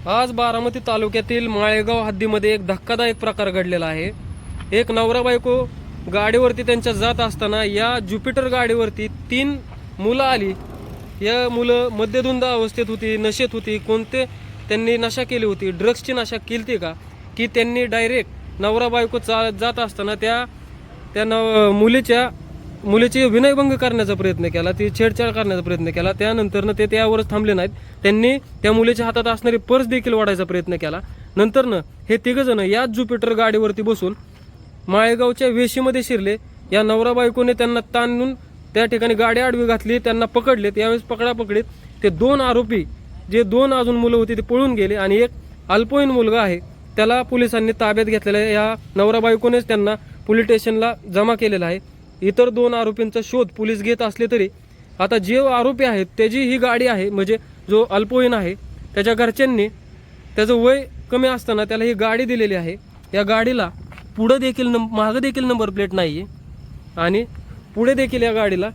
आज बारामती तालुक्यातील माळेगाव हद्दीमध्ये एक धक्कादायक प्रकार घडलेला आहे। एक नवरा बायको गाडीवरती त्यांच्या जात असताना या ज्युपिटर गाडीवरती 3 मुलं आली। या मुलं मद्यधुंद अवस्थेत होती, नशेत होती। कोणते त्यांनी नशा केली होती, ड्रग्सची नशा केली का की त्यांनी डायरेक्ट नवरा बायको जात असताना त्या मुलीचे विनयभंग करण्याचा प्रयत्न केला, ती छेडछाड करण्याचा प्रयत्न केला। त्यानंतर ते त्यावरच थांबले नाहीत, त्यांनी त्या मुलीच्या हातात असणारी पर्स देखील वाढायचा प्रयत्न केला। नंतर हे तिघजण याच ज्युपिटर गाडीवरती बसून माळेगावच्या वेशीमध्ये शिरले। या नवरा बायकोने त्यांना ताणून त्या ठिकाणी गाडी आडवी घातली, त्यांना पकडले। त्यावेळेस पकडापकडीत ते 2 आरोपी, जे 2 अजून मुलं होती ते पळून गेले आणि एक अल्पवयीन मुलगा आहे त्याला पोलिसांनी ताब्यात घेतलेला आहे। या नवरा बायकोनेच त्यांना पोलीस स्टेशनला जमा केलेला आहे। इतर 2 आरोपींचा शोध पोलीस घेत असले तरी आता जे आरोपी आहेत त्याची ही गाडी आहे, म्हणजे जो अल्पवयीन आहे त्याच्या घरच्यांनी त्याचं वय कमी असताना त्याला ही गाडी दिलेली आहे। या गाडीला पुढे देखील मागे देखील नंबर प्लेट नाही आहे आणि पुढे देखील या गाडीला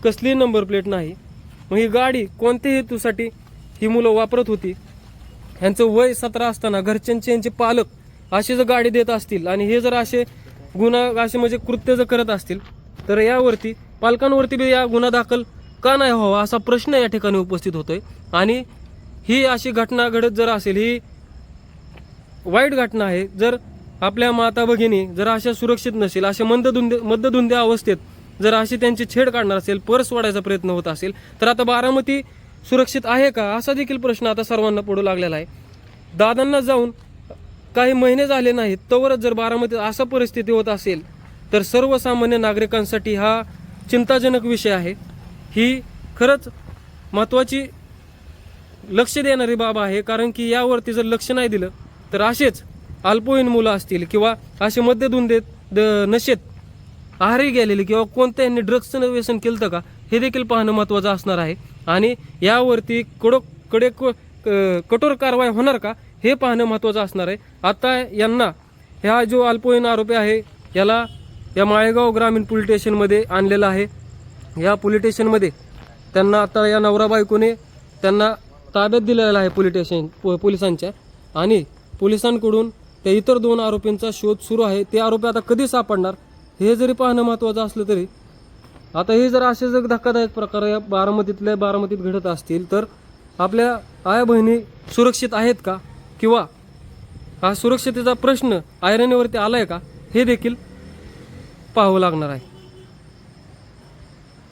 कसली नंबर प्लेट नाही। मग ही गाडी कोणत्या हेतूसाठी ही मुलं वापरत होती? ह्यांचं वय 17 असताना घरच्यांचे यांचे पालक अशी जर गाडी देत असतील आणि हे जर असे गुन्हा म्हणजे कृत्य जर करत असतील तर यावरती पालकांवरती बी या गुन्हा दाखल का नाही व्हावा असा प्रश्न या ठिकाणी उपस्थित होतोय। आणि ही अशी घटना घडत जर असेल, ही वाईट घटना आहे। जर आपल्या माता भगिनी जर अशा सुरक्षित नसेल, अशा मद्यधुंद्या अवस्थेत जर अशी त्यांची छेड काढणार असेल, पर्स वाढायचा प्रयत्न होत असेल तर आता बारामती सुरक्षित आहे का असा देखील प्रश्न आता सर्वांना पडू लागलेला आहे। दादांना जाऊन काही महिने झाले नाहीत तोवरच जर बारामतीत असा परिस्थिती होत असेल तर सर्वसामान्य नागरिकांसाठी हा चिंताजनक विषय आहे। ही खरंच महत्त्वाची लक्ष देणारी बाब आहे, कारण की यावरती जर लक्ष नाही दिलं तर असेच अल्पवयीन मुलं असतील किंवा असे मद्यधुंदेत नशेत आहारी गेलेले किंवा कोणत्यांनी ड्रग्सचं व्यसन केलं का हे देखील पाहणं महत्त्वाचं असणार आहे। आणि यावरती कठोर कारवाई होणार का हे पाहणं महत्त्वाचं असणार आहे। आता यांना ह्या जो अल्पवयीन आरोपी आहे याला या माळेगाव ग्रामीण पोलीस स्टेशनमध्ये आणलेलं आहे। या पोलीस स्टेशनमध्ये त्यांना आता या नवरा बायकोने त्यांना ताब्यात दिलेला आहे पोलिसांच्या, आणि पोलिसांकडून त्या इतर 2 आरोपींचा शोध सुरू आहे। ते आरोपी आता कधी सापडणार हे जरी पाहणं महत्त्वाचं असलं तरी आता हे जर असे जर धक्कादायक प्रकार या बारामतीत घडत असतील तर आपल्या आया बहिणी सुरक्षित आहेत का, किंवा हा सुरक्षितेचा प्रश्न ऐरणीवरती आलाय का हे देखील पाहावं लागणार आहे।